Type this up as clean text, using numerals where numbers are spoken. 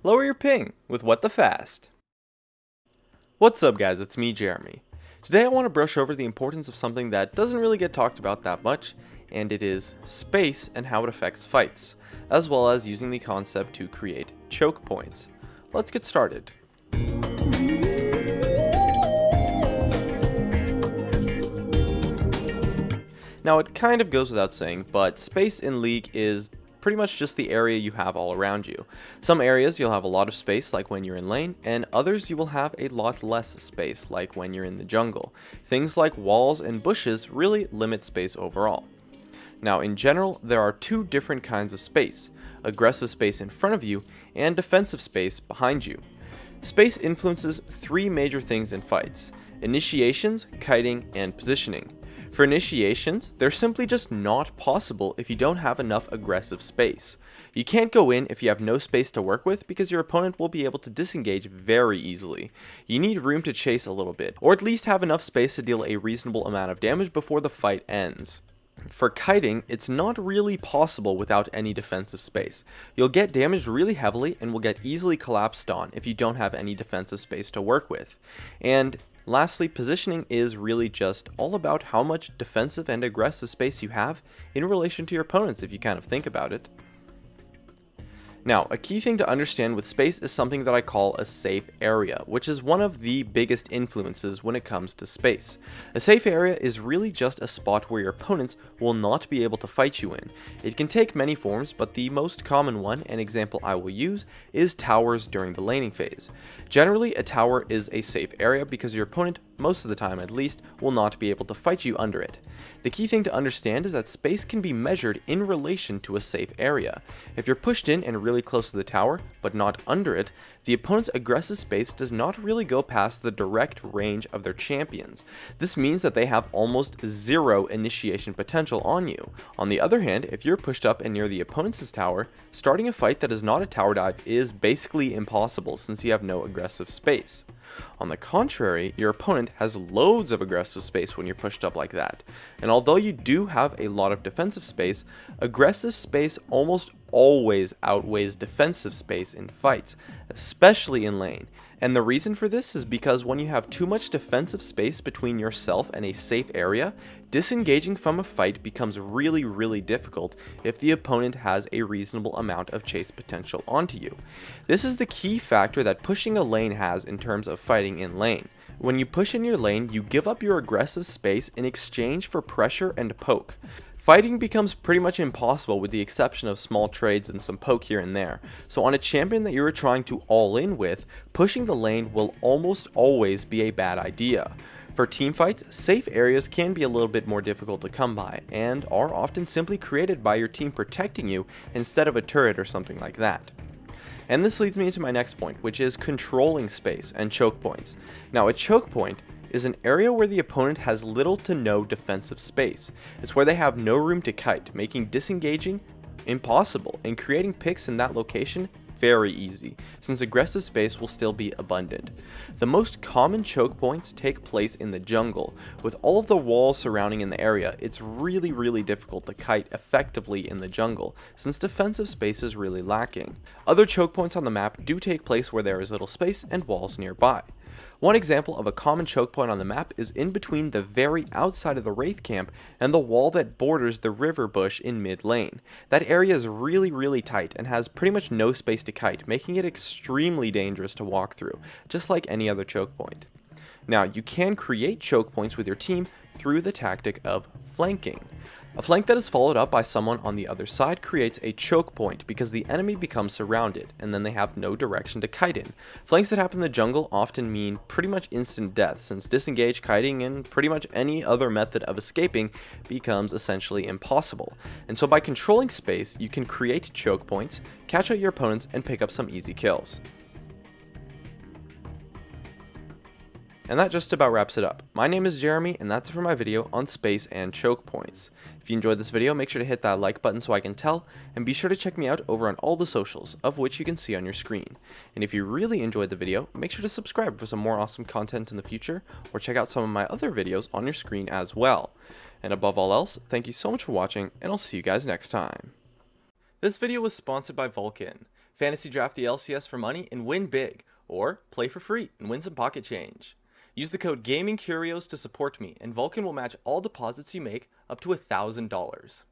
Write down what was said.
lower your ping with What the Fast. What's up guys, it's me Jeremy. Today I want to brush over the importance of something that doesn't really get talked about that much, and it is space and how it affects fights, as well as using the concept to create choke points. Let's get started. Now it kind of goes without saying, but space in League is pretty much just the area you have all around you. Some areas you'll have a lot of space, like when you're in lane, and others you will have a lot less space, like when you're in the jungle. Things like walls and bushes really limit space overall. Now in general, there are two different kinds of space: aggressive space in front of you and defensive space behind you. Space influences three major things in fights: initiations, kiting, and positioning. For initiations, they're simply just not possible if you don't have enough aggressive space. You can't go in if you have no space to work with because your opponent will be able to disengage very easily. You need room to chase a little bit, or at least have enough space to deal a reasonable amount of damage before the fight ends. For kiting, it's not really possible without any defensive space. You'll get damaged really heavily and will get easily collapsed on if you don't have any defensive space to work with. And lastly, positioning is really just all about how much defensive and aggressive space you have in relation to your opponents, if you kind of think about it. Now, a key thing to understand with space is something that I call a safe area, which is one of the biggest influences when it comes to space. A safe area is really just a spot where your opponents will not be able to fight you in. It can take many forms, but the most common one, and example I will use, is towers during the laning phase. Generally, a tower is a safe area because your opponent, most of the time at least, will not be able to fight you under it. The key thing to understand is that space can be measured in relation to a safe area. If you're pushed in and really close to the tower, but not under it, the opponent's aggressive space does not really go past the direct range of their champions. This means that they have almost zero initiation potential on you. On the other hand, if you're pushed up and near the opponent's tower, starting a fight that is not a tower dive is basically impossible since you have no aggressive space. On the contrary, your opponent has loads of aggressive space when you're pushed up like that. And although you do have a lot of defensive space, aggressive space almost always outweighs defensive space in fights, especially in lane. And the reason for this is because when you have too much defensive space between yourself and a safe area, disengaging from a fight becomes really difficult if the opponent has a reasonable amount of chase potential onto you. This is the key factor that pushing a lane has in terms of fighting in lane. When you push in your lane, you give up your aggressive space in exchange for pressure and poke. Fighting becomes pretty much impossible with the exception of small trades and some poke here and there. So on a champion that you are trying to all in with, pushing the lane will almost always be a bad idea. For teamfights, safe areas can be a little bit more difficult to come by, and are often simply created by your team protecting you instead of a turret or something like that. And this leads me into my next point, which is controlling space and choke points. Now a choke point is an area where the opponent has little to no defensive space. It's where they have no room to kite, making disengaging impossible and creating picks in that location very easy, since aggressive space will still be abundant. The most common choke points take place in the jungle. With all of the walls surrounding in the area, it's really difficult to kite effectively in the jungle, since defensive space is really lacking. Other choke points on the map do take place where there is little space and walls nearby. One example of a common choke point on the map is in between the very outside of the Wraith camp and the wall that borders the river bush in mid lane. That area is really tight and has pretty much no space to kite, making it extremely dangerous to walk through, just like any other choke point. Now, you can create choke points with your team through the tactic of flanking. A flank that is followed up by someone on the other side creates a choke point because the enemy becomes surrounded and then they have no direction to kite in. Flanks that happen in the jungle often mean pretty much instant death, since disengage, kiting, and pretty much any other method of escaping becomes essentially impossible. And so by controlling space, you can create choke points, catch out your opponents, and pick up some easy kills. And that just about wraps it up. My name is Jeremy, and that's it for my video on space and choke points. If you enjoyed this video, make sure to hit that like button so I can tell, and be sure to check me out over on all the socials, of which you can see on your screen. And if you really enjoyed the video, make sure to subscribe for some more awesome content in the future, or check out some of my other videos on your screen as well. And above all else, thank you so much for watching, and I'll see you guys next time. This video was sponsored by Vulcan. Fantasy draft the LCS for money and win big, or play for free and win some pocket change. Use the code GamingCurios to support me, and Vulcan will match all deposits you make up to $1,000.